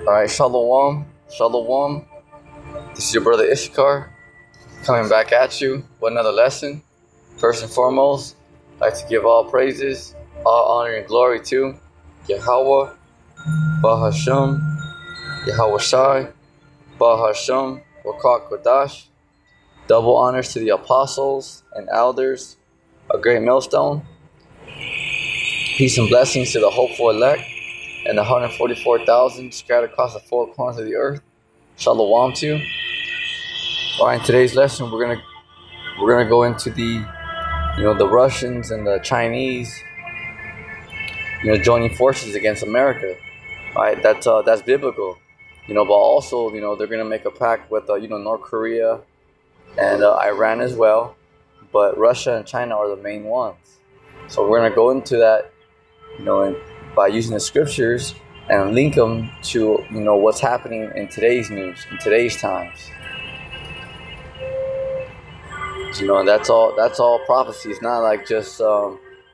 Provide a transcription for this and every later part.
Alright, Shalom. Shalom. This is your brother Ishkar coming back at you with another lesson. First and foremost, I'd like to give all praises, all honor and glory to Yahweh, Bahasham, Yahweh Shai, Bahasham, Wakak Kodash. Double honors to the apostles and elders, a great millstone. Peace and blessings to the hopeful elect and the 144,000 scattered across the four corners of the earth. Shalom to you. Alright, in today's lesson we're gonna go into the Russians and the Chinese joining forces against America. Alright, that's biblical. But also they're gonna make a pact with North Korea and Iran as well. But Russia and China are the main ones. So we're gonna go into that by using the scriptures and link them to what's happening in today's news, in today's times. And that's all prophecy. It's not like just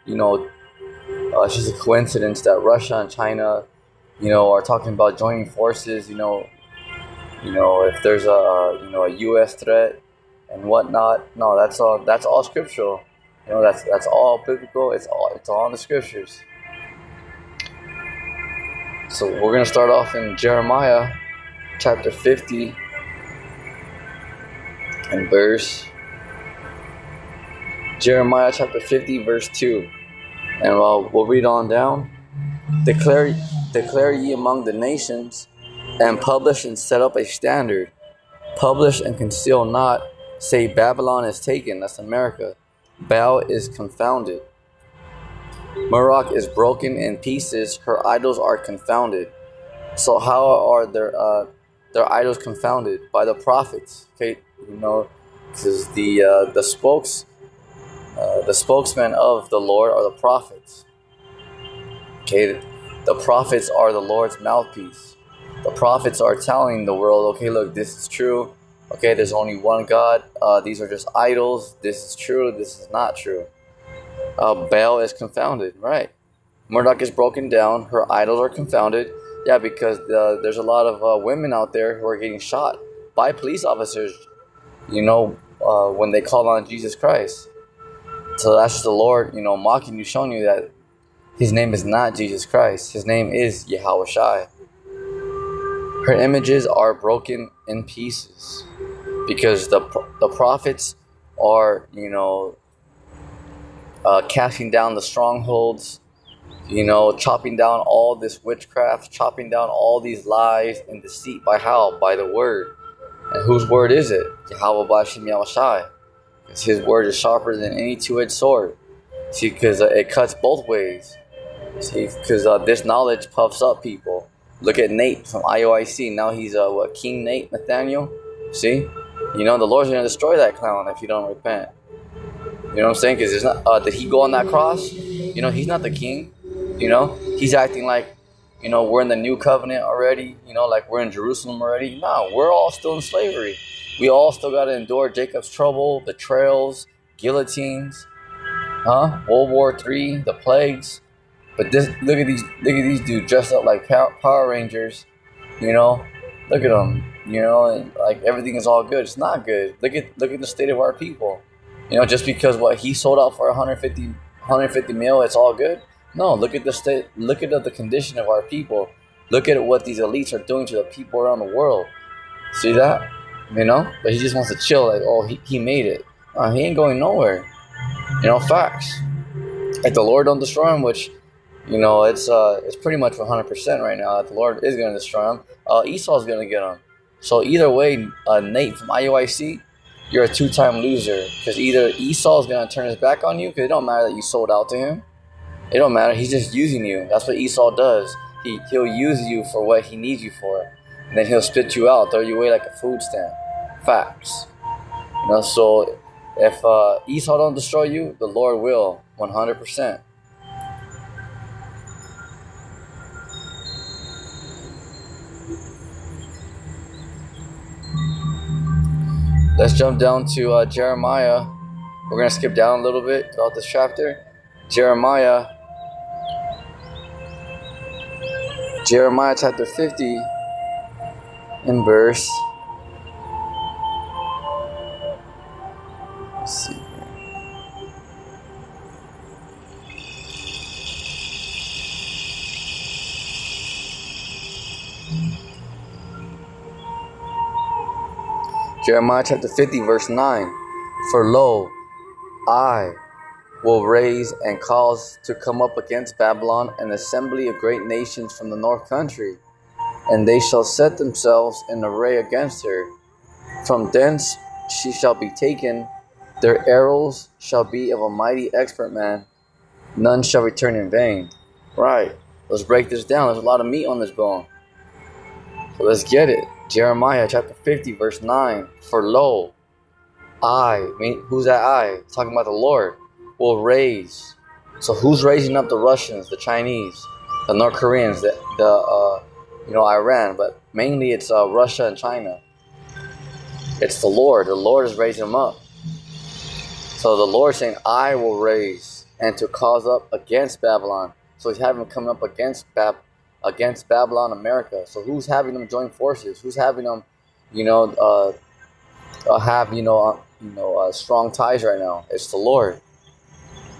it's just a coincidence that Russia and China are talking about joining forces. If there's a U.S. threat and whatnot. No, that's all scriptural. That's all biblical. It's all in the scriptures. So we're gonna start off in Jeremiah chapter 50 and Jeremiah chapter 50 verse 2, and we'll read on down. Declare ye among the nations, and publish and set up a standard. Publish and conceal not. Say Babylon is taken. That's America. Baal is confounded. Meroch is broken in pieces. Her idols are confounded. So how are their idols confounded? By the prophets. Okay, because the spokesmen of the Lord are the prophets. Okay, the prophets are the Lord's mouthpiece. The prophets are telling the world, okay, look, this is true. Okay, there's only one God. These are just idols. This is true. This is not true. Baal is confounded, right? Marduk is broken down. Her idols are confounded. Yeah, because there's a lot of women out there who are getting shot by police officers, when they call on Jesus Christ. So that's just the Lord, mocking you, showing you that His name is not Jesus Christ. His name is Yahweh Shai. Her images are broken in pieces because the prophets are, casting down the strongholds, chopping down all this witchcraft, chopping down all these lies and deceit. By how? By the word. And whose word is it? Yahweh Bashim Yahweh Shai. Because His word is sharper than any two-edged sword. See, because it cuts both ways. See, because this knowledge puffs up people. Look at Nate from IOIC. Now he's King Nate Nathaniel. See, the Lord's gonna destroy that clown if you don't repent. You know what I'm saying? Because it's not. Did He go on that cross? He's not the king. He's acting like, we're in the new covenant already. Like we're in Jerusalem already. No, we're all still in slavery. We all still got to endure Jacob's trouble, betrayals, guillotines, World War III, the plagues. But look at these dudes dressed up like Power Rangers. Look at them. And like everything is all good. It's not good. Look at the state of our people. Just because what he sold out for 150 mil, it's all good. No, look at the state. Look at the condition of our people. Look at what these elites are doing to the people around the world. See that? But he just wants to chill. Like, oh, he made it. He ain't going nowhere. Facts. If the Lord don't destroy him, which it's pretty much 100% right now that the Lord is going to destroy him. Esau's going to get him. So either way, Nate from IUIC, you're a two-time loser. Because either Esau's going to turn his back on you, because it don't matter that you sold out to him. It don't matter. He's just using you. That's what Esau does. He'll use you for what he needs you for. And then he'll spit you out, throw you away like a food stamp. Facts. So if Esau don't destroy you, the Lord will, 100%. Let's jump down to Jeremiah. We're going to skip down a little bit throughout this chapter. Jeremiah chapter 50 in verse, let's see here. Jeremiah chapter 50, verse 9. For lo, I will raise and cause to come up against Babylon an assembly of great nations from the north country, and they shall set themselves in array against her. From thence she shall be taken. Their arrows shall be of a mighty expert man. None shall return in vain. Right. Let's break this down. There's a lot of meat on this bone. So let's get it. Jeremiah chapter 50, verse 9. For lo, who's that I? It's talking about the Lord, will raise. So who's raising up the Russians, the Chinese, the North Koreans, Iran, but mainly it's Russia and China. It's the Lord. The Lord is raising them up. So the Lord is saying, I will raise and to cause up against Babylon. So he's having them come up against Babylon, America. So who's having them join forces? Who's having them, have strong ties right now? It's the Lord.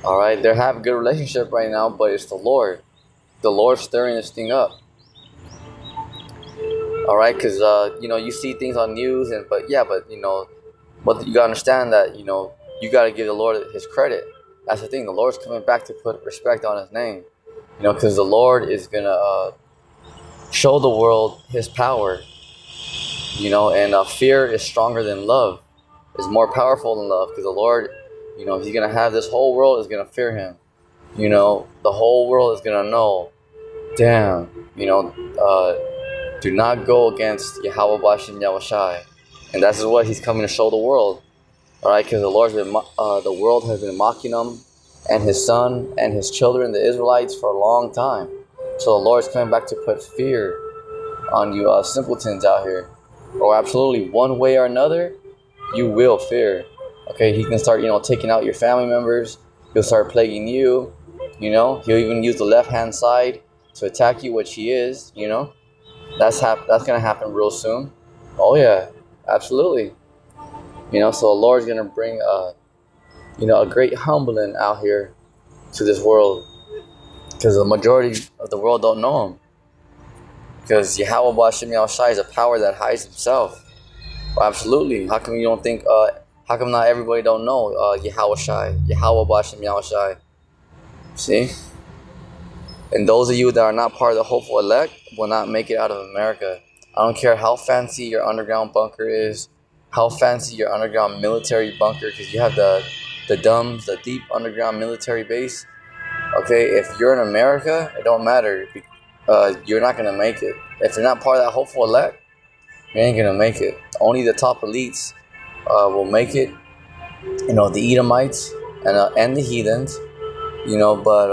All right, they have a good relationship right now, but it's the Lord. The Lord's stirring this thing up. All right, because you see things on news, but you gotta understand that you gotta give the Lord His credit. That's the thing. The Lord's coming back to put respect on His name. Because the Lord is gonna show the world His power. And fear is stronger than love. It's more powerful than love, because the Lord, He's gonna have this whole world is gonna fear Him. The whole world is gonna know. Damn. Do not go against Yahweh Bashem Yahushai. And that's what He's coming to show the world. All right, because the world has been mocking Him and His Son and His children, the Israelites, for a long time. So the Lord's coming back to put fear on you simpletons out here. Or absolutely, one way or another, you will fear. Okay, He can start, taking out your family members. He'll start plaguing you. He'll even use the left-hand side to attack you, which He is, That's going to happen real soon. Oh, yeah, absolutely. So the Lord's going to bring, a great humbling out here to this world. Because the majority of the world don't know Him. Because Yahweh Bashem Yahushai is a power that hides Himself. Well, absolutely. How come you don't think, how come not everybody don't know Yahweh Bashem Yahushai? See? And those of you that are not part of the hopeful elect will not make it out of America. I don't care how fancy your underground bunker is, how fancy your underground military bunker, because you have the deep underground military base. Okay, if you're in America, it don't matter. You're not going to make it. If you're not part of that hopeful elect, you ain't going to make it. Only the top elites will make it. The Edomites and the heathens, but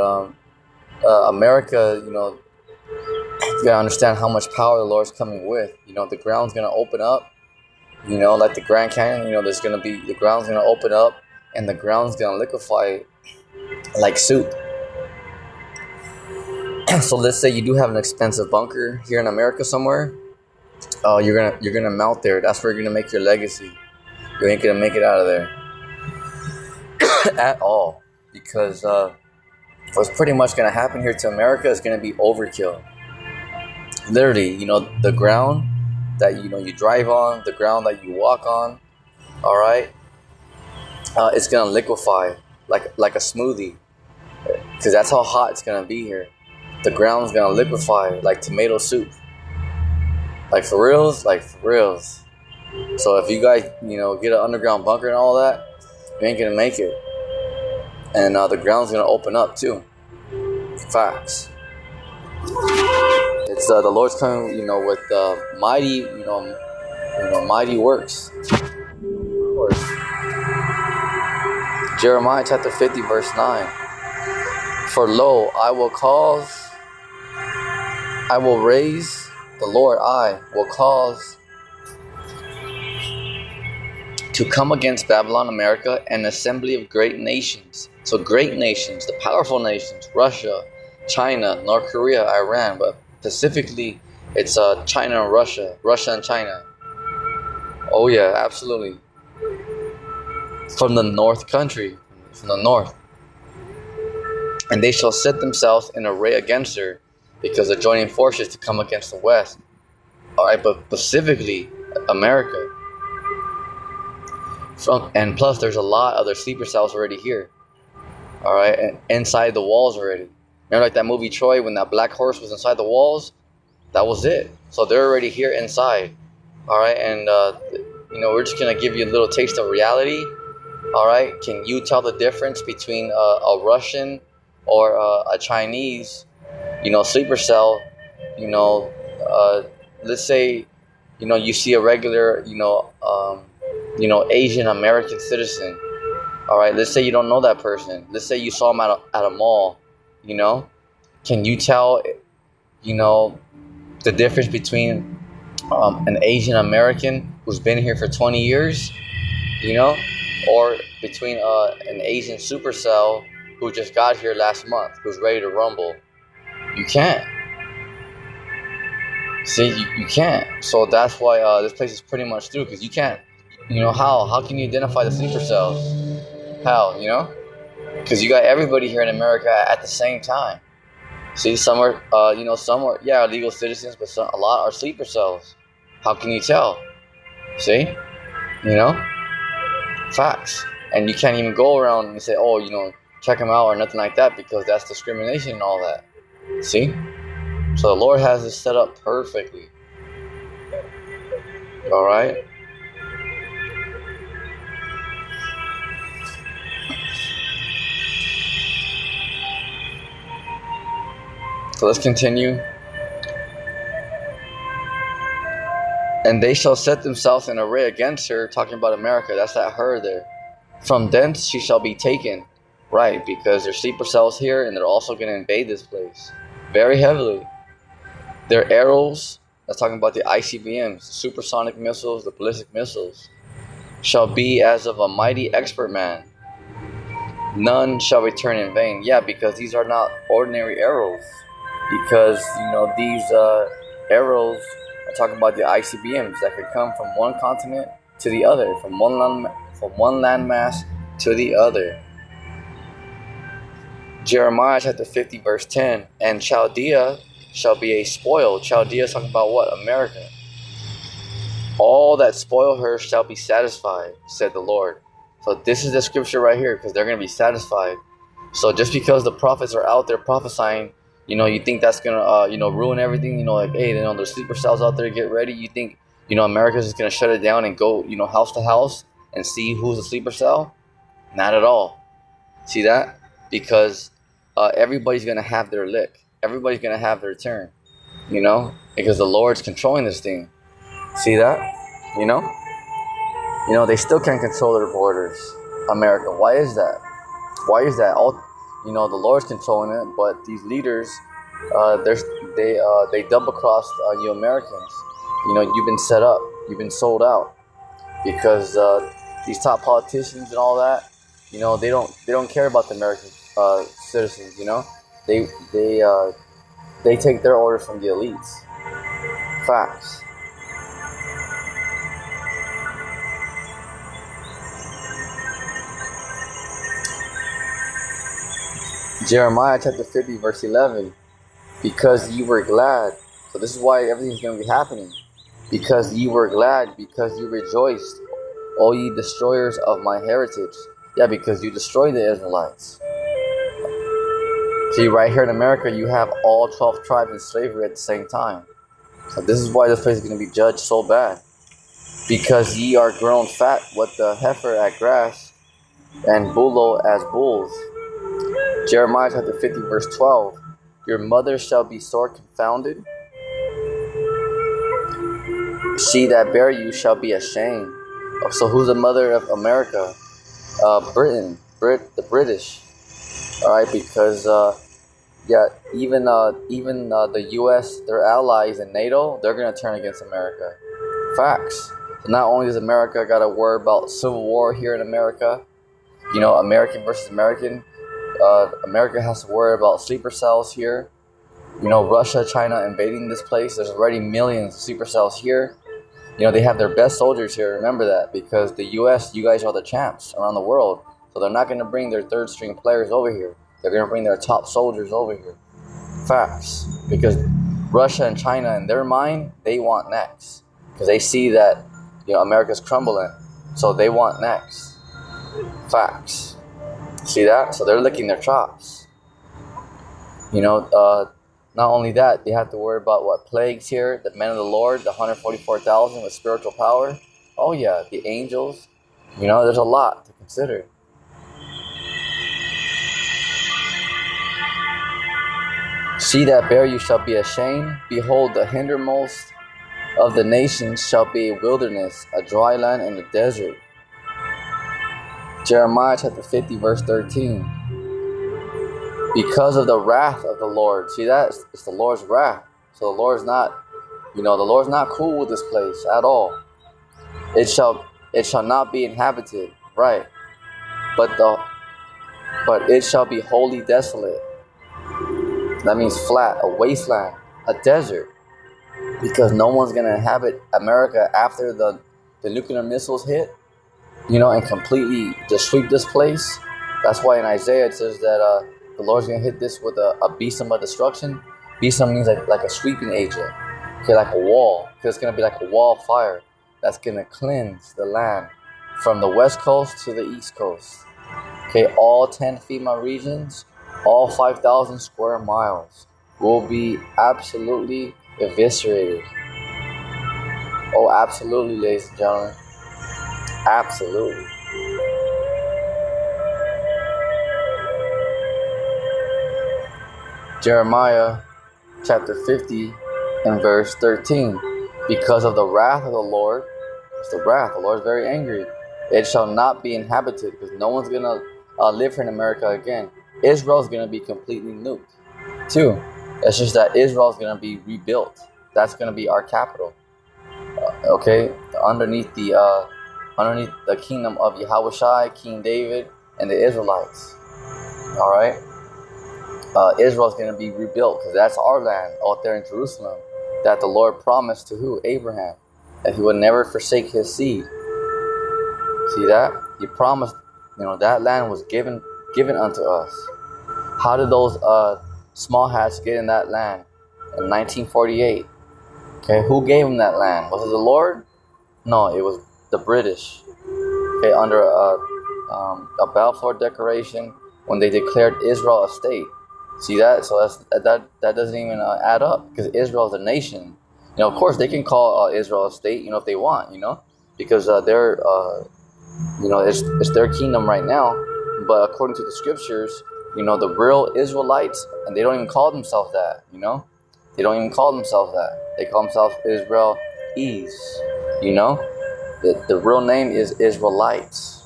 America, you gotta understand how much power the Lord's coming with. The ground's gonna open up, like the Grand Canyon, the ground's gonna open up and the ground's gonna liquefy like soup. So let's say you do have an expensive bunker here in America somewhere. You're gonna mount there. That's where you're gonna make your legacy. You ain't gonna make it out of there at all, because what's pretty much gonna happen here to America is gonna be overkill. Literally, the ground that you drive on, the ground that you walk on, all right, it's gonna liquefy like a smoothie, because that's how hot it's gonna be here. The ground's gonna liquefy like tomato soup, like for reals. So if you guys get an underground bunker and all that, you ain't gonna make it, and the ground's gonna open up too. Facts. It's the Lord's coming, with mighty, mighty works. Jeremiah chapter 50, verse 9. For lo, I will raise, the Lord, I will cause to come against Babylon, America, an assembly of great nations. So great nations, the powerful nations, Russia, China, North Korea, Iran, but specifically It's China and Russia. Russia and China. Oh yeah, absolutely. From the north country. From the north. And they shall set themselves in array against her, because they're joining forces to come against the West. Alright, but specifically America. And plus there's a lot of their sleeper cells already here. Alright, and inside the walls already. Remember like that movie Troy, when that black horse was inside the walls? That was it. So they're already here inside. Alright, and we're just gonna give you a little taste of reality. Alright, can you tell the difference between a Russian or a Chinese, sleeper cell? Let's say, you see a regular, Asian American citizen. All right, let's say you don't know that person. Let's say you saw him at a mall. Can you tell, the difference between an Asian American who's been here for 20 years, or between an Asian supercell who just got here last month, who's ready to rumble? You can't. See, you can't. So that's why this place is pretty much through, because you can't. How can you identify the sleeper cells? How, because you got everybody here in America at the same time. See, some are, illegal citizens, but a lot are sleeper cells. How can you tell? See, facts. And you can't even go around and say, oh, check them out or nothing like that, because that's discrimination and all that. See? So the Lord has this set up perfectly. All right? So let's continue. And they shall set themselves in array against her, talking about America. That's that her there. From thence she shall be taken. Right, because there's sleeper cells here, and they're also going to invade this place very heavily. Their arrows, that's talking about the ICBMs, the supersonic missiles, the ballistic missiles, shall be as of a mighty expert man. None shall return in vain. Yeah, because these are not ordinary arrows. Because, these arrows are talking about the ICBMs that could come from one continent to the other, from one landmass to the other. Jeremiah chapter 50 verse 10. And Chaldea shall be a spoil. Chaldea is talking about what? America. All that spoil her shall be satisfied, said the Lord. So this is the scripture right here, because they're going to be satisfied. So just because the prophets are out there prophesying, you think that's going to, ruin everything? Like, hey, there's sleeper cells out there, get ready. You think, America's just going to shut it down and go, house to house and see who's a sleeper cell? Not at all. See that? Because everybody's going to have their lick. Everybody's going to have their turn, because the Lord's controlling this thing. See that? They still can't control their borders, America. Why is that? The Lord's controlling it, but these leaders, they double crossed you Americans. You've been set up, you've been sold out, because these top politicians and all that, they don't care about the American citizens. They take their orders from the elites. Facts. Jeremiah chapter 50 verse 11. Because ye were glad. So this is why everything's going to be happening. Because ye were glad, because you rejoiced, O ye destroyers of my heritage. Yeah, because you destroyed the Israelites. See, right here in America, you have all 12 tribes in slavery at the same time. So this is why this place is going to be judged so bad. Because ye are grown fat with the heifer at grass, and bullow as bulls. Jeremiah chapter 50 verse 12. Your mother shall be sore confounded. She that bare you shall be ashamed. So who's the mother of America? Britain. The British. Alright, because even the US, their allies in NATO, they're going to turn against America. Facts. So not only does America got to worry about civil war here in America, American versus American, America has to worry about sleeper cells here, Russia, China invading this place. There's already millions of supercells here. They have their best soldiers here. Remember that, because the U.S., you guys are the champs around the world. So they're not going to bring their third string players over here. They're going to bring their top soldiers over here. Facts. Because Russia and China, in their mind, they want next. Because they see that, America's crumbling. So they want next. Facts. See that? So they're licking their chops. Not only that, they have to worry about what plagues here, the men of the Lord, the 144,000 with spiritual power. Oh yeah, the angels. There's a lot to consider. See that bear, you shall be ashamed. Behold, the hindermost of the nations shall be a wilderness, a dry land and a desert. Jeremiah chapter 50, verse 13. Because of the wrath of the Lord. See that? It's the Lord's wrath. So the Lord's not, the Lord's not cool with this place at all. It shall not be inhabited. Right. But it shall be wholly desolate. That means flat, a wasteland, a desert. Because no one's going to inhabit America after the nuclear missiles hit, and completely just sweep this place. That's why in Isaiah it says that the Lord's going to hit this with a besom of destruction. Besom means like a sweeping agent. Okay, like a wall. Because it's going to be like a wall of fire that's going to cleanse the land from the west coast to the east coast. Okay, all 10 FEMA regions, all 5,000 square miles will be absolutely eviscerated. Oh, absolutely, ladies and gentlemen. Absolutely. Jeremiah chapter 50 and verse 13. Because of the wrath of the Lord, it's the wrath, the Lord is very angry. It shall not be inhabited, because no one's going to live here in America again. Israel's going to be completely nuked, too. It's just that Israel's going to be rebuilt. That's going to be our capital. Okay? Underneath the kingdom of Yahushua, King David, and the Israelites. Alright? Israel's going to be rebuilt, because that's our land out there in Jerusalem that the Lord promised to who? Abraham. That he would never forsake his seed. See that? He promised, that land was given unto us. How did those small hats get in that land in 1948? Okay, who gave them that land? Was it the Lord? No, it was the British. Okay, under a Balfour Declaration, when they declared Israel a state. See that? So that doesn't even add up, because Israel is a nation. Of course, they can call Israel a state, if they want, because they're, it's their kingdom right now. But according to the scriptures, the real Israelites, and they don't even call themselves that, They don't even call themselves that. They call themselves Israelis, The real name is Israelites.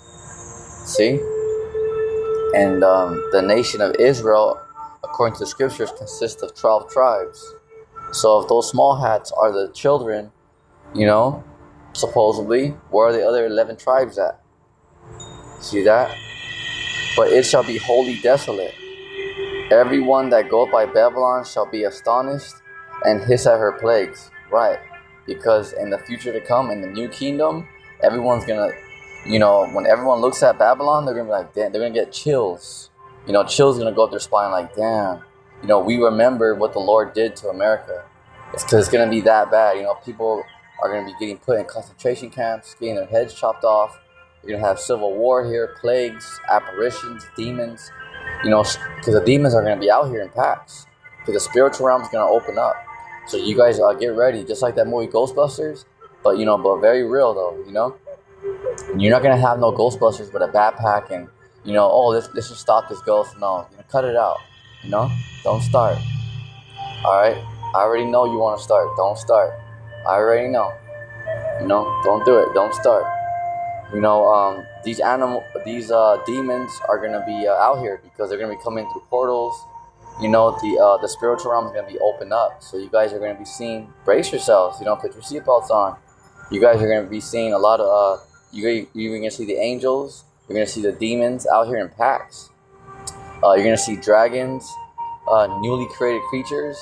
See? And the nation of Israel, according to the scriptures, consists of 12 tribes. So if those small hats are the children, supposedly, where are the other 11 tribes at? See that? But it shall be wholly desolate. Everyone that goeth by Babylon shall be astonished and hiss at her plagues. Right. Because in the future to come, in the new kingdom, everyone's going to, when everyone looks at Babylon, they're going to be like, damn, they're going to get chills. Chills going to go up their spine like, damn. We remember what the Lord did to America. It's because it's going to be that bad. People are going to be getting put in concentration camps, getting their heads chopped off. You're going to have civil war here, plagues, apparitions, demons. Because the demons are going to be out here in packs. Because the spiritual realm is going to open up. So you guys get ready, just like that movie Ghostbusters. But, but very real though, You're not going to have no Ghostbusters with a backpack and, let's just stop this ghost. No, cut it out. Don't start. Alright? I already know you want to start. Don't start. I already know. Don't do it. Don't start. These demons are gonna be out here because they're gonna be coming through portals. The spiritual realm is gonna be opened up. So you guys are gonna be seeing. Brace yourselves. Put your seatbelts on. You guys are gonna be seeing a lot of. You're gonna see the angels. You're gonna see the demons out here in packs. You're gonna see dragons, newly created creatures.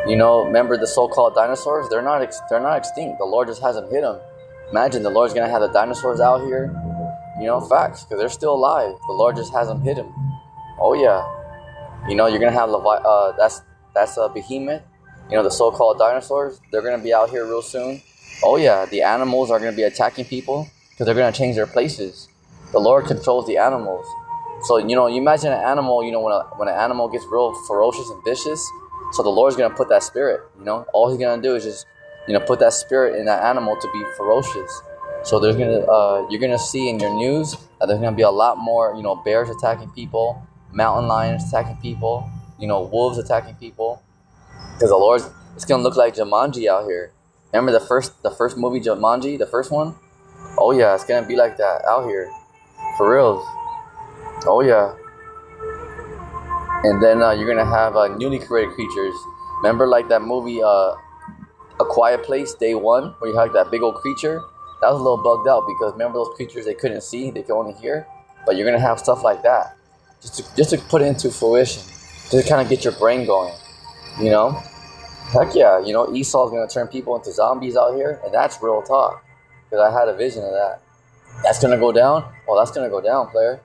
You know, remember the so-called dinosaurs? They're not extinct. The Lord just hasn't hit them. Imagine the Lord's gonna have the dinosaurs out here. You know, facts, because they're still alive. The Lord just hasn't hit them. Oh yeah. You know, you're gonna have that's a behemoth. You know, the so-called dinosaurs. They're gonna be out here real soon. Oh yeah, the animals are gonna be attacking people because they're gonna change their places. The Lord controls the animals. So you know, you imagine an animal. You know, when an animal gets real ferocious and vicious, so the Lord's gonna put that spirit. You know, all He's gonna do is just put that spirit in that animal to be ferocious. So there's you're gonna see in your news that there's gonna be a lot more bears attacking people, mountain lions attacking people, wolves attacking people, because the Lord's it's gonna look like Jumanji out here. Remember the first movie Jumanji, the first one? Oh yeah, it's gonna be like that out here, for real. Oh yeah. And then you're gonna have newly created creatures. Remember like that movie A Quiet Place, Day One, where you had that big old creature? That was a little bugged out because remember those creatures they couldn't see, they could only hear? But you're gonna have stuff like that. Just to put it into fruition. Just to kind of get your brain going. You know? Heck yeah, Esau's gonna turn people into zombies out here, and that's real talk. Because I had a vision of that. That's gonna go down? Well, that's gonna go down, player.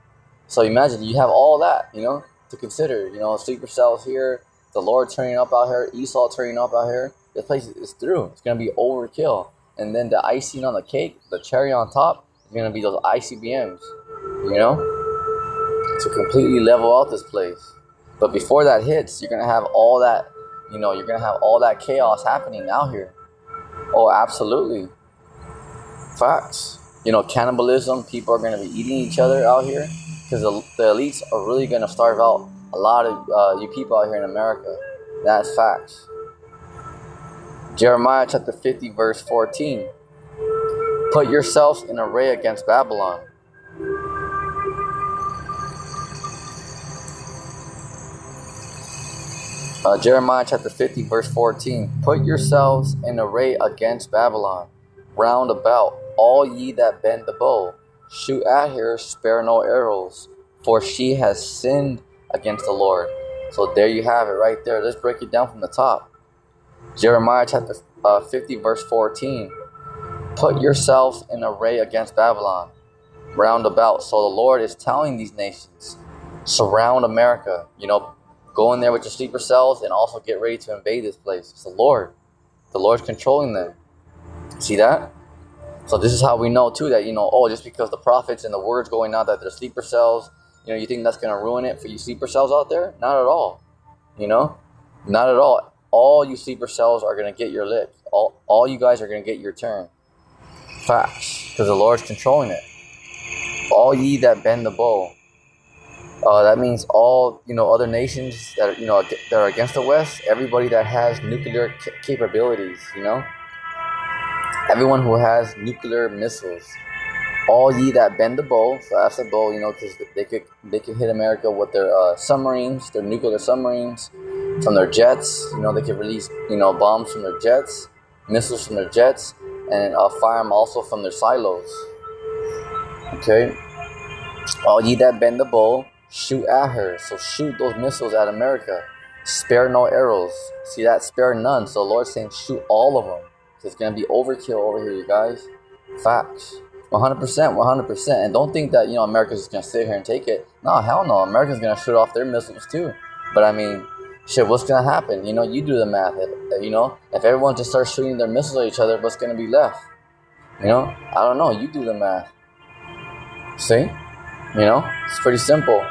So imagine you have all that, to consider. Sleeper cells here, the Lord turning up out here, Esau turning up out here. This place is through. It's gonna be overkill. And then the icing on the cake, the cherry on top, is gonna be those ICBMs, to completely level out this place. But before that hits, you're gonna have all that, you're gonna have all that chaos happening out here. Oh, absolutely. Facts. Cannibalism. People are gonna be eating each other out here because the elites are really gonna starve out a lot of you people out here in America. That's facts. Jeremiah chapter 50 verse 14. Put yourselves in array against Babylon. Jeremiah chapter 50 verse 14. Put yourselves in array against Babylon, round about, all ye that bend the bow. Shoot at her, spare no arrows, for she has sinned against the Lord. So there you have it right there. Let's break it down from the top. Jeremiah chapter 50 verse 14. Put yourselves in array against Babylon, round about. So the Lord is telling these nations, surround America. Go in there with your sleeper cells and also get ready to invade this place. It's the Lord. The Lord's controlling them. See that? So this is how we know too that, just because the prophets and the words going out that they're sleeper cells, you think that's going to ruin it for you sleeper cells out there? Not at all. Not at all. All you sleeper cells are going to get your lick. All you guys are going to get your turn. Facts. Because the Lord's controlling it. All ye that bend the bow. That means all, other nations that, that are against the West, everybody that has nuclear capabilities, everyone who has nuclear missiles. All ye that bend the bow, so that's the bow, because they could hit America with their submarines, their nuclear submarines, from their jets. They could release, bombs from their jets, missiles from their jets, and fire them also from their silos. Okay? All ye that bend the bow, shoot at her. So shoot those missiles at America. Spare no arrows. See that? Spare none. So the Lord's saying shoot all of them. It's going to be overkill over here, you guys. Facts. 100%, 100%. And don't think that, America's just going to sit here and take it. No, hell no. America's going to shoot off their missiles too. But I mean, shit, what's going to happen? You do the math. If everyone just starts shooting their missiles at each other, what's going to be left? I don't know. You do the math. See? It's pretty simple.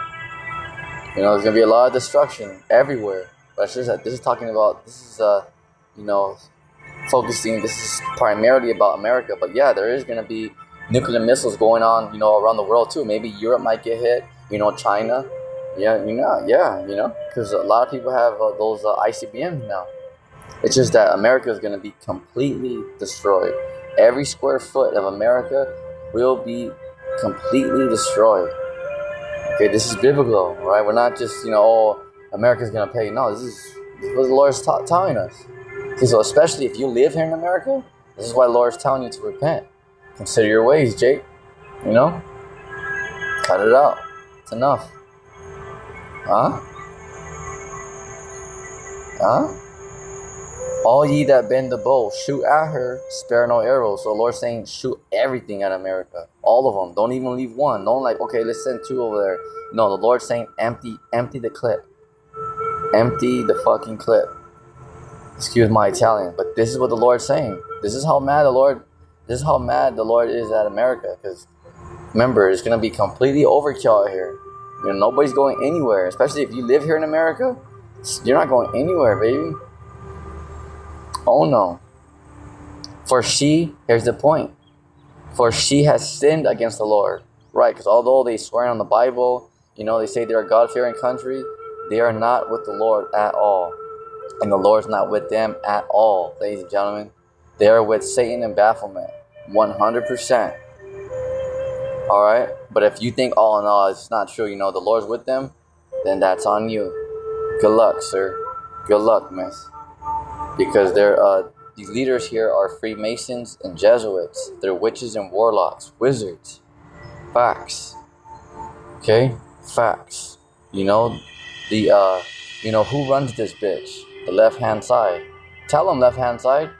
There's going to be a lot of destruction everywhere. But this is talking about, focusing, this is primarily about America. But yeah, there is going to be nuclear missiles going on, around the world too. Maybe Europe might get hit, China. Yeah, because a lot of people have those ICBMs now. It's just that America is going to be completely destroyed. Every square foot of America will be completely destroyed. Okay, this is biblical, right? We're not just, America's going to pay. No, this is what the Lord's telling us. Okay, so especially if you live here in America, this is why the Lord's telling you to repent. Consider your ways, Jake. Cut it out. It's enough. Huh? All ye that bend the bow, shoot at her, spare no arrows. So the Lord's saying, shoot everything at America. All of them. Don't even leave one. Don't like, okay, let's send 2 over there. No, the Lord's saying, empty the clip. Empty the fucking clip. Excuse my Italian, but this is what the Lord's saying. This is how mad the Lord is at America. Because remember, it's gonna be completely overkill out here. You know, nobody's going anywhere. Especially if you live here in America, you're not going anywhere, baby. Oh no. For here's the point. For she has sinned against the Lord. Right, because although they swear on the Bible, you know, they say they're a God-fearing country, they are not with the Lord at all. And the Lord's not with them at all, ladies and gentlemen. They are with Satan and Baphomet. 100%. Alright? But if you think, oh no, it's not true, you know, the Lord's with them, then that's on you. Good luck, sir. Good luck, miss. Because these leaders here are Freemasons and Jesuits. They're witches and warlocks, wizards. Facts. Okay? Facts. You know, who runs this bitch? The left-hand side. Tell them, left-hand side.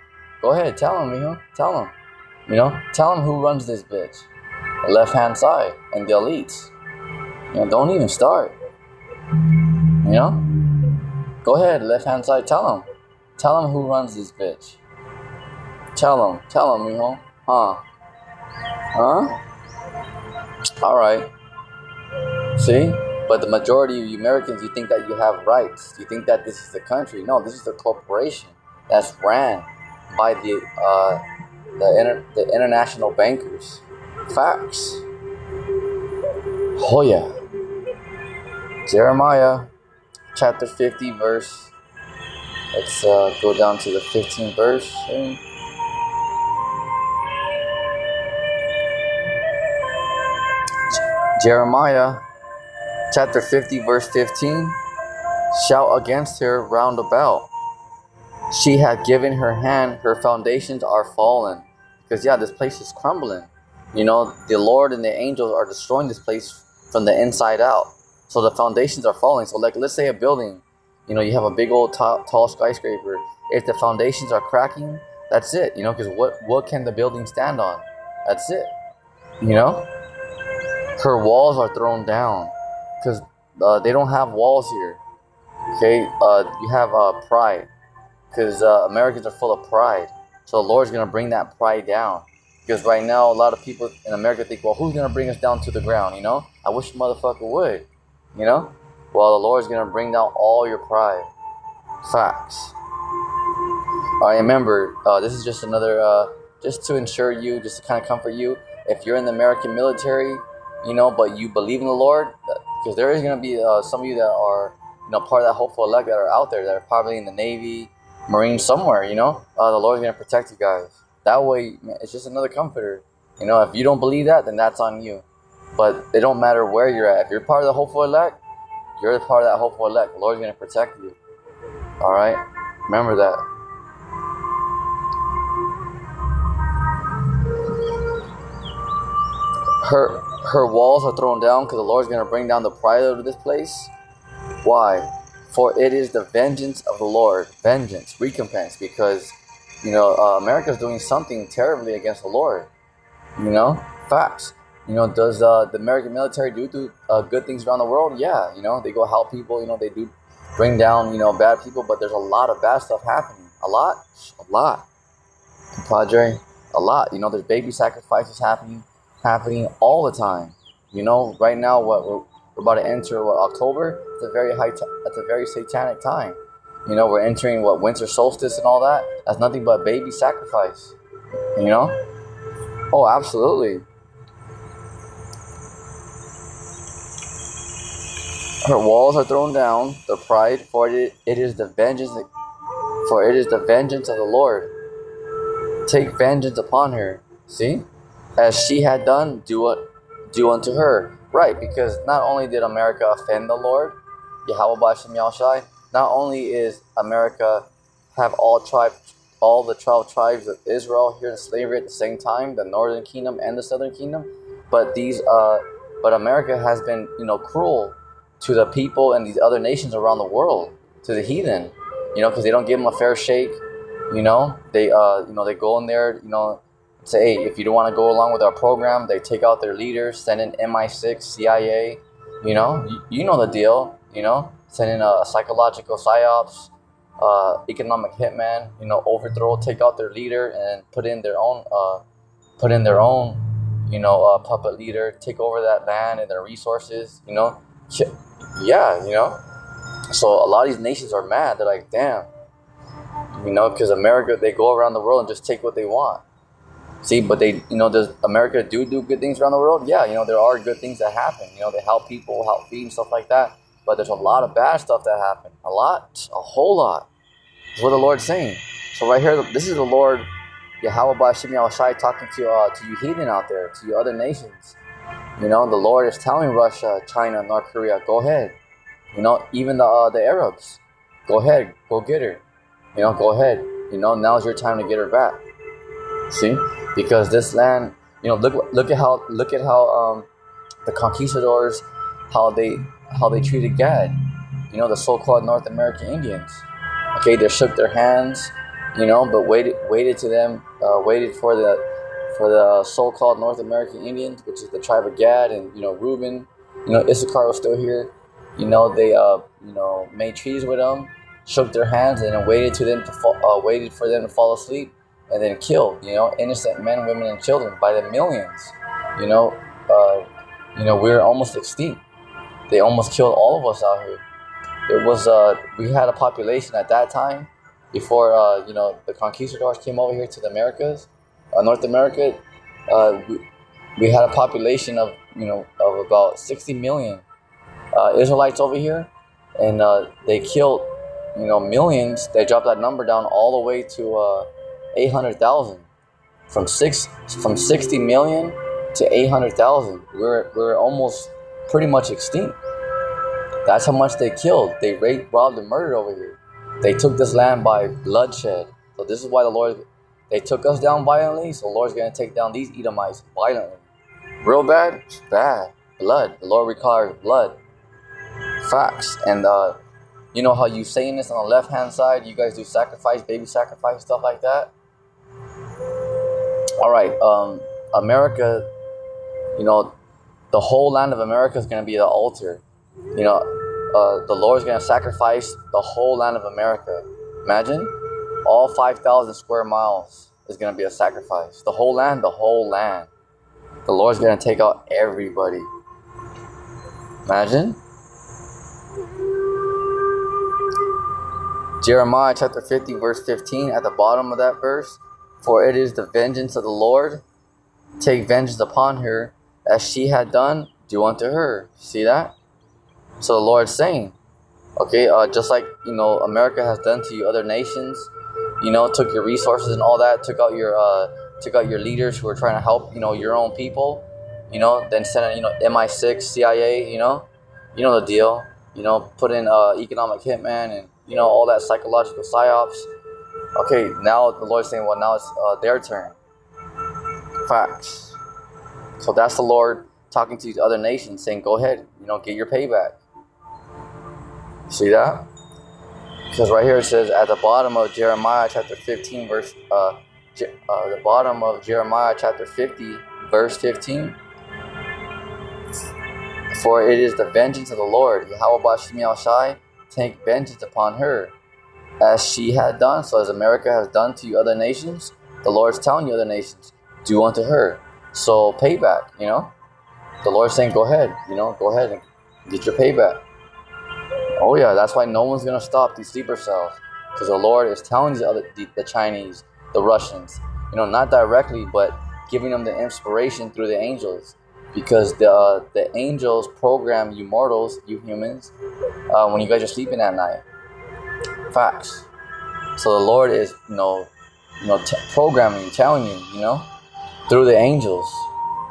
Go ahead, tell them, mijo. Tell them. You know, tell them who runs this bitch. The left-hand side and the elites. You know, don't even start. You know? Go ahead, left-hand side, tell them. Tell them who runs this bitch. Tell them, mijo. Huh? Alright. See? But the majority of you Americans, you think that you have rights. You think that this is the country. No, this is the corporation that's ran by the international bankers. Facts. Oh yeah. Jeremiah chapter 50 verse. Let's go down to the 15th verse. Jeremiah chapter 50 verse 15. Shout against her round about. She hath given her hand, her foundations are fallen. Because yeah, this place is crumbling. You know, the Lord and the angels are destroying this place from the inside out. So the foundations are falling. So like, let's say a building, you know, you have a big old tall skyscraper. If the foundations are cracking, that's it. You know, because what can the building stand on? That's it. You know? Her walls are thrown down. Because they don't have walls here. Okay? You have pride. Because Americans are full of pride. So the Lord's going to bring that pride down. Because right now, a lot of people in America think, well, who's going to bring us down to the ground, you know? I wish a motherfucker would, you know? Well, the Lord's going to bring down all your pride. Facts. All right, remember, this is just another, just to ensure you, just to kind of comfort you. If you're in the American military, you know, but you believe in the Lord, because there is going to be some of you that are, you know, part of that hopeful elect that are out there that are probably in the Navy, Marines, somewhere, you know? The Lord's going to protect you guys. That way, it's just another comforter. You know, if you don't believe that, then that's on you. But it don't matter where you're at. If you're part of the hopeful elect, you're part of that hopeful elect. The Lord's going to protect you. All right? Remember that. Her walls are thrown down because the Lord's going to bring down the pride out of this place. Why? For it is the vengeance of the Lord. Vengeance, recompense, because, you know, America's doing something terribly against the Lord. You know? Facts. You know, does the American military do good things around the world? Yeah. You know, they go help people. You know, they do bring down, you know, bad people. But there's a lot of bad stuff happening. A lot. Padre, a lot. You know, there's baby sacrifices happening all the time. You know, right now, we're about to enter October. It's a very satanic time. You know, we're entering winter solstice and all that. That's nothing but baby sacrifice. You know? Oh, absolutely. Her walls are thrown down. The pride, for it is the vengeance of the Lord. Take vengeance upon her. See, as she had done, do unto her. Right, because not only did America offend the Lord, Yahweh B'Shem Yahushai, not only is America have all the 12 tribes of Israel here in slavery at the same time, the northern kingdom and the southern kingdom, but America has been, you know, cruel to the people and these other nations around the world, to the heathen, you know, because they don't give them a fair shake. They go in there, say, hey, if you don't want to go along with our program, they take out their leaders, send in MI6, CIA, you know the deal, send in a psychological psyops, economic hitman, overthrow, take out their leader and put in their own, puppet leader, take over that land and their resources, yeah, So a lot of these nations are mad. They're like, damn, because America, they go around the world and just take what they want. See, but does America do good things around the world? Yeah, there are good things that happen. They help people, help feed and stuff like that. But there's a lot of bad stuff that happen. A whole lot. That's what the Lord's saying. So right here, this is the Lord, Yahweh Bashim Yahushai, talking to you heathen out there, to you other nations. The Lord is telling Russia, China, North Korea, go ahead. Even the Arabs, go ahead, go get her. Go ahead. Now's your time to get her back. See, because this land, look at how the conquistadors, how they treated Gad. The so-called North American Indians. Okay, they shook their hands, but waited for the so-called North American Indians, which is the tribe of Gad, and Reuben, Issachar was still here. They made treaties with them, shook their hands, and then waited for them to fall asleep, and then killed innocent men, women, and children by the millions. We're almost extinct. They almost killed all of us out here. It was we had a population at that time before the conquistadors came over here to the Americas, North America. We had a population of about 60 million Israelites over here, and they killed millions. They dropped that number down all the way to 800,000, from 60 million to 800,000. We're almost pretty much extinct. That's how much they killed. They raped, robbed, and murdered over here. They took this land by bloodshed. So this is why they took us down violently. So the Lord's gonna take down these Edomites violently. Real bad, bad blood. The Lord requires blood. Facts. And you know how you saying this on the left hand side, you guys do sacrifice, baby sacrifice, stuff like that. All right, America, the whole land of America is going to be the altar. The Lord's going to sacrifice the whole land of America. Imagine, all 5,000 square miles is going to be a sacrifice. The whole land. The Lord's going to take out everybody. Imagine. Jeremiah chapter 50, verse 15, at the bottom of that verse. For it is the vengeance of the Lord. Take vengeance upon her, as she had done, do unto her. See that? So the Lord's saying, okay, just like, America has done to you other nations, took your resources and all that, took out your leaders who were trying to help, your own people, then sent in, MI6, CIA, you know the deal, put in economic hitman and, all that psychological psyops. Okay, now the Lord's saying, well, now it's their turn. Facts. So that's the Lord talking to these other nations, saying, go ahead, get your payback. See that? Because right here it says at the bottom of Jeremiah chapter 15, the bottom of Jeremiah chapter 50, verse 15. For it is the vengeance of the Lord, Yahweh Bashim Yahushai, take vengeance upon her, as she had done. So as America has done to you other nations, the Lord's telling you other nations, do unto her. So payback, The Lord's saying, go ahead, go ahead and get your payback. Oh yeah, that's why no one's going to stop these sleeper cells. Because the Lord is telling the Chinese, the Russians, not directly, but giving them the inspiration through the angels. Because the angels program you mortals, you humans, when you guys are sleeping at night. Facts. So the Lord is, programming, telling you, through the angels.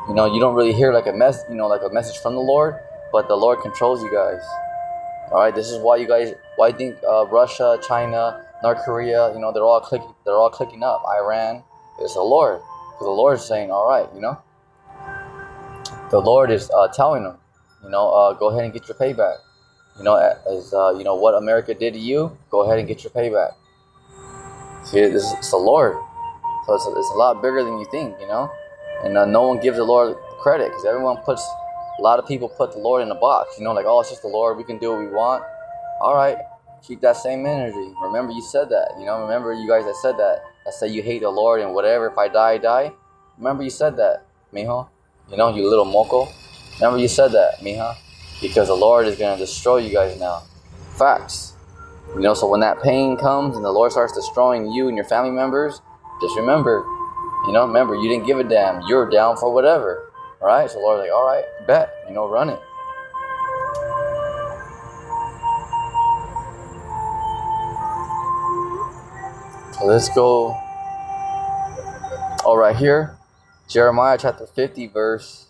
You don't really hear like a message from the Lord, but the Lord controls you guys. All right, this is why I think Russia, China, North Korea, they're all clicking up. Iran, it's the Lord, because the Lord is saying, all right, the Lord is telling them, go ahead and get your payback. As what America did to you, go ahead and get your payback. See, it's the Lord. So it's a lot bigger than you think, you know? And no one gives the Lord credit because a lot of people put the Lord in a box, you know, like, oh, it's just the Lord. We can do what we want. All right, keep that same energy. Remember you said that, you know? Remember you guys that said that. That said you hate the Lord and whatever. If I die, I die. Remember you said that, mijo. You know, you little moco. Remember you said that, mija. Because the Lord is going to destroy you guys now. Facts. You know, so when that pain comes and the Lord starts destroying you and your family members, just remember, remember, you didn't give a damn. You're down for whatever. All right? So the Lord's like, all right, bet. Run it. So let's go. Oh, right here. Jeremiah chapter 50, verse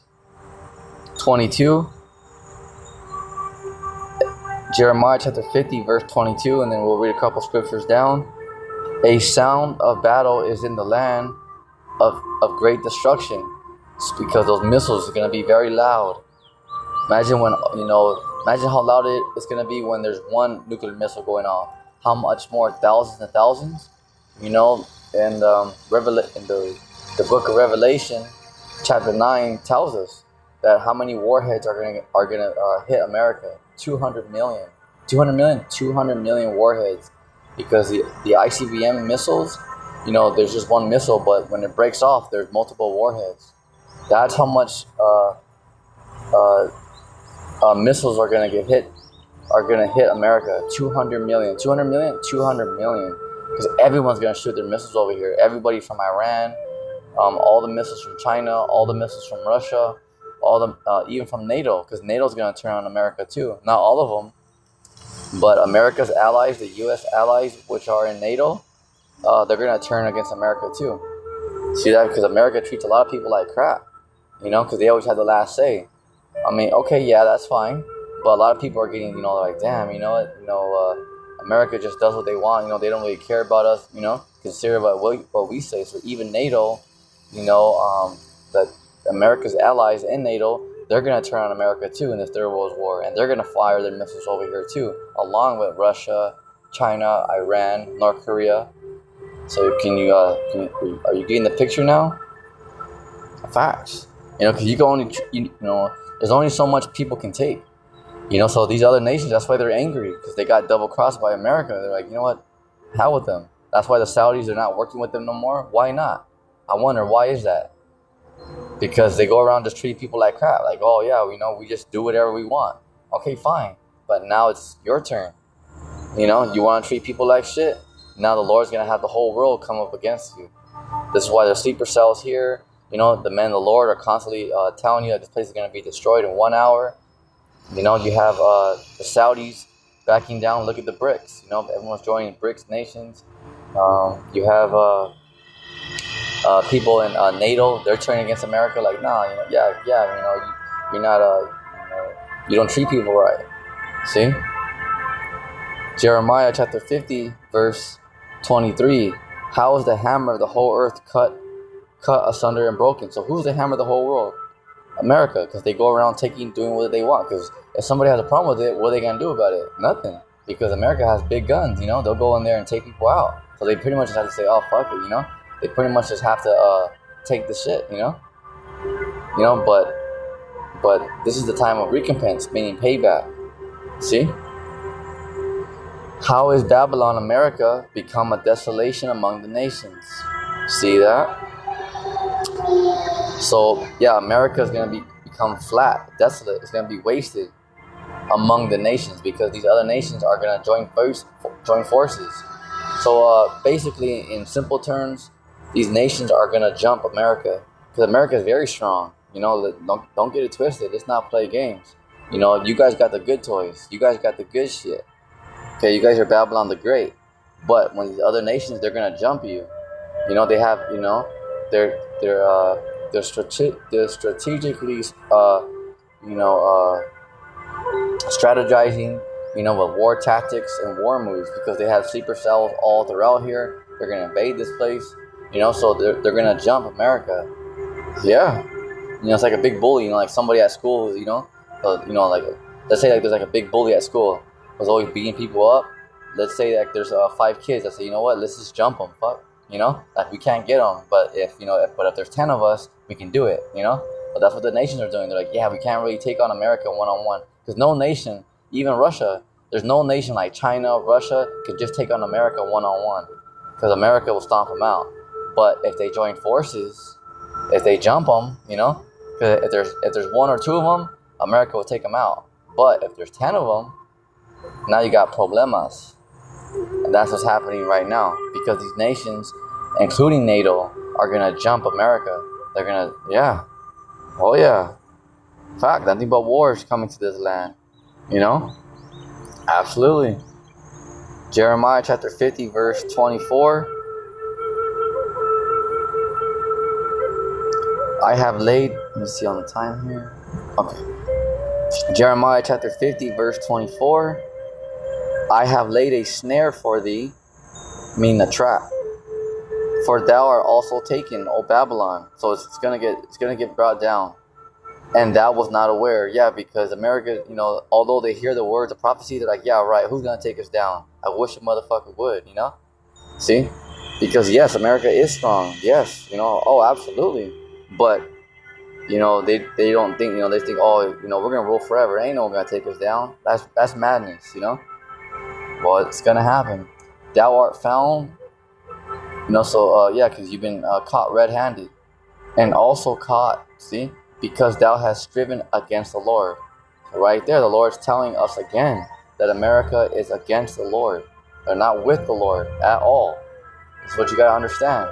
22. Jeremiah chapter 50, verse 22, and then we'll read a couple scriptures down. A sound of battle is in the land of great destruction. It's because those missiles are going to be very loud. Imagine imagine how loud it's going to be when there's one nuclear missile going off. How much more? Thousands and thousands? And in the book of Revelation, chapter 9 tells us that how many warheads are gonna hit America. 200 million. 200 million warheads. Because the ICBM missiles, there's just one missile, but when it breaks off, there's multiple warheads. That's how much missiles are gonna hit America. 200 million. 200 million? 200 million. Because everyone's gonna shoot their missiles over here. Everybody from Iran, all the missiles from China, all the missiles from Russia, even from NATO, because NATO's gonna turn on America too. Not all of them, but America's allies, the U.S. allies, which are in NATO, they're gonna turn against America too. See that? Because America treats a lot of people like crap, because they always have the last say. I mean, okay, yeah, that's fine, but a lot of people are getting, like, damn, America just does what they want. They don't really care about us. Consider what we say. So even NATO, that America's allies in NATO, they're gonna turn on America too in this third world war, and they're gonna fire their missiles over here too, along with Russia, China, Iran, North Korea. So are you getting the picture now? Facts. Because you can only, there's only so much people can take. So these other nations, that's why they're angry, because they got double crossed by America. They're like, you know what? Hell with them. That's why the Saudis are not working with them no more. Why not? I wonder, why is that? Because they go around just treating people like crap. Like, oh yeah, we just do whatever we want. Okay, fine. But now it's your turn. You want to treat people like shit? Now the Lord's going to have the whole world come up against you. This is why there's sleeper cells here. The men of the Lord are constantly telling you that this place is going to be destroyed in 1 hour. You have the Saudis backing down. Look at the BRICS. Everyone's joining BRICS nations. You have people in NATO. They're turning against America. Like, nah, you're not you don't treat people right. See? Jeremiah chapter 50, verse 23. How is the hammer of the whole earth cut asunder and broken? So who's the hammer of the whole world? America, because they go around doing what they want. Because if somebody has a problem with it, what are they gonna do about it? Nothing. Because America has big guns. They'll go in there and take people out. So they pretty much just have to say, oh, fuck it. They pretty much just have to take the shit. But this is the time of recompense, meaning payback. See? How is Babylon, America, become a desolation among the nations? See that? So, yeah, America is going to become flat, desolate. It's going to be wasted among the nations because these other nations are going to join forces. So, basically, in simple terms, these nations are going to jump America because America is very strong. Don't get it twisted. Let's not play games. You guys got the good toys. You guys got the good shit. Okay, you guys are Babylon the Great. But when these other nations, they're going to jump you. They have, they're strategically, strategizing, with war tactics and war moves because they have sleeper cells all throughout here. They're gonna invade this place, so they're gonna jump America. Yeah, it's like a big bully, like somebody at school, like let's say like there's like a big bully at school who's always beating people up. let's say that there's 5 kids. I say, you know what? Let's just jump them. Fuck. You know, like we can't get them, but if if there's 10 of us, we can do it. You know, but that's what the nations are doing. They're like, yeah, we can't really take on America one-on-one because no nation, even Russia, there's no nation like China, Russia could just take on America one-on-one because America will stomp them out. But if they join forces, if they jump them, you know, 'cause if there's 1 or 2 of them, America will take them out. But if there's 10 of them, now you got problemas. And that's what's happening right now because these nations, including NATO, are going to jump America. They're going to, yeah. Oh, yeah. Fact, nothing but war is coming to this land. You know? Absolutely. Jeremiah chapter 50, verse 24. I have laid, let me see on the time here. Okay. Jeremiah chapter 50, verse 24. I have laid a snare for thee, meaning a trap. For thou art also taken, O Babylon. So it's gonna get brought down. And thou was not aware. Yeah, because America, you know, although they hear the words of prophecy, they're like, yeah, right, who's gonna take us down? I wish a motherfucker would, you know? See? Because yes, America is strong. Yes, you know, oh absolutely. But you know, they don't think, you know, they think, oh, you know, we're gonna rule forever. Ain't no one gonna take us down. That's madness, you know? Well, it's gonna happen. Thou art found, you know. So yeah, because you've been caught red-handed, and also caught. See, because thou hast striven against the Lord. Right there, the Lord's telling us again that America is against the Lord. They're not with the Lord at all. That's what you gotta understand.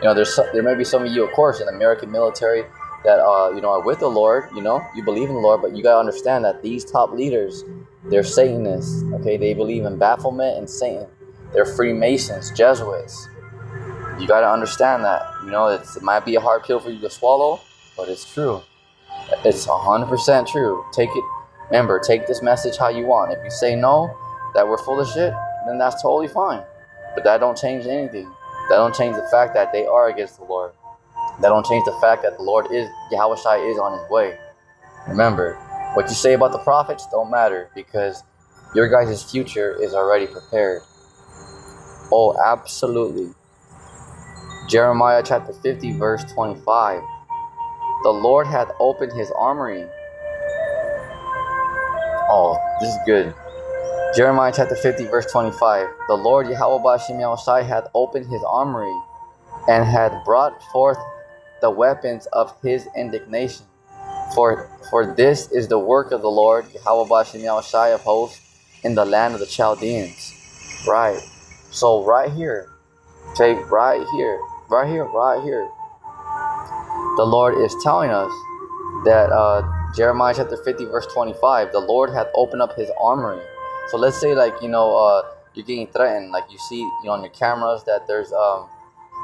You know, there may be some of you, of course, in the American military that you know, are with the Lord. You know, you believe in the Lord, but you gotta understand that these top leaders, they're Satanists. Okay, they believe in Baphomet and Satan. They're Freemasons, Jesuits. You gotta understand that. You know, it might be a hard pill for you to swallow, but it's true. It's 100% true. Take it. Remember, take this message how you want. If you say no, that we're full of shit, then that's totally fine. But that don't change anything. That don't change the fact that they are against the Lord. That don't change the fact that the Lord is, Yahweh Shai is on his way. Remember, what you say about the prophets don't matter because your guys' future is already prepared. Oh, absolutely. Jeremiah chapter 50, verse 25. The Lord hath opened his armory. Oh, this is good. Jeremiah chapter 50, verse 25. The Lord Yahweh Ba'ashem Yahushai hath opened his armory and hath brought forth the weapons of his indignation. For this is the work of the Lord Yahweh Ba'ashem Yahushai of hosts in the land of the Chaldeans. Right. So right here, take right here. The Lord is telling us that Jeremiah chapter 50, verse 25, the Lord hath opened up his armory. So let's say, like, you know, you're getting threatened, like you see, you know, on your cameras that there's,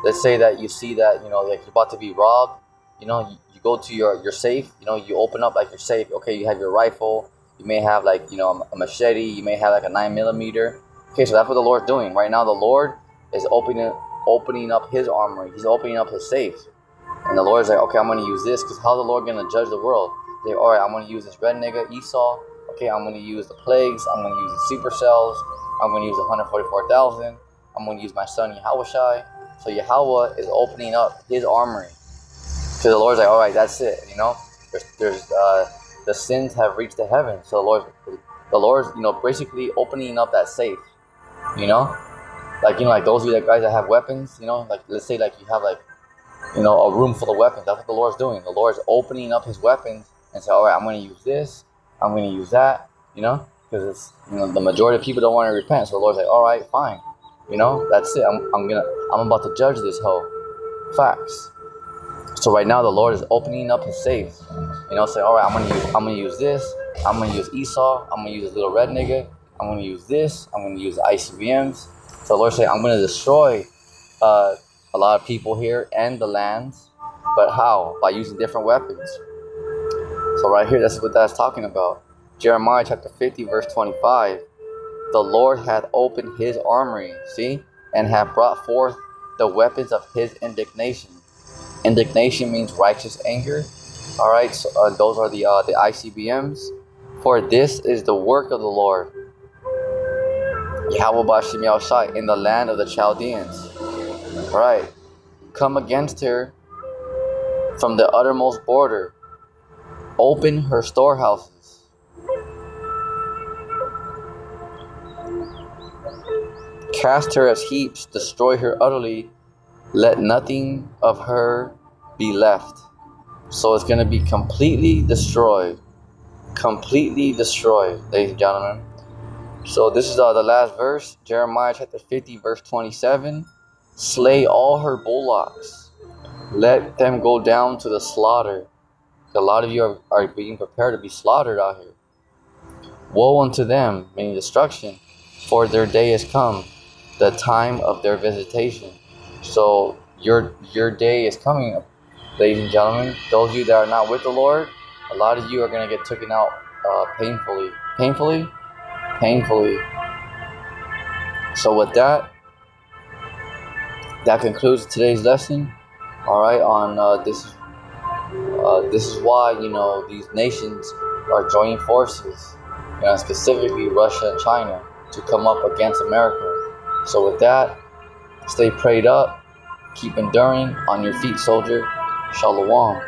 let's say that you see that, you know, like you're about to be robbed, you know, you go to your safe, you know, you open up like your safe, okay, you have your rifle, you may have like, you know, a machete, you may have like a 9mm. Okay, so that's what the Lord's doing. Right now, the Lord is opening up his armory. He's opening up his safe. And the Lord's like, okay, I'm going to use this because how's the Lord going to judge the world? He's like, all right, I'm going to use this red nigga, Esau. Okay, I'm going to use the plagues. I'm going to use the supercells. I'm going to use the 144,000. I'm going to use my son, Yahweh Shai. So Yahweh is opening up his armory. Because the Lord's like, all right, that's it. You know, there's the sins have reached the heavens. So the Lord's, you know, basically opening up that safe. You know, like, you know, like those of you guys that have weapons, you know, like let's say like you have like, you know, a room full of weapons. That's what the Lord's doing. The Lord's opening up his weapons and say, all right, I'm going to use this. I'm going to use that, you know, because it's, you know, the majority of people don't want to repent. So the Lord's like, all right, fine. You know, that's it. I'm about to judge this hoe. Facts. So right now the Lord is opening up his safe. You know, say, all right, I'm gonna use this. I'm gonna use Esau. I'm gonna use this little red nigga. I'm gonna use this. I'm gonna use the ICBMs. So the Lord say, I'm gonna destroy a lot of people here and the lands. But how? By using different weapons. So right here, that's what that's talking about. Jeremiah chapter 50, verse 25. The Lord hath opened his armory, see, and hath brought forth the weapons of his indignation. Indignation means righteous anger. All right, so those are the ICBMs. For this is the work of the Lord. Yahweh Bashim Yahushai, in the land of the Chaldeans. Right. Come against her from the uttermost border. Open her storehouses. Cast her as heaps. Destroy her utterly. Let nothing of her be left. So it's going to be completely destroyed. Completely destroyed, ladies and gentlemen. So this is the last verse. Jeremiah chapter 50, verse 27. Slay all her bullocks. Let them go down to the slaughter. A lot of you are being prepared to be slaughtered out here. Woe unto them, meaning destruction, for their day is come, the time of their visitation. So your day is coming, ladies and gentlemen. Those of you that are not with the Lord, a lot of you are going to get taken out painfully. Painfully. So with that concludes today's lesson. All right, on this is why these nations are joining forces, specifically Russia and China, to come up against America. So with that, stay prayed up, keep enduring on your feet, soldier. Shalom.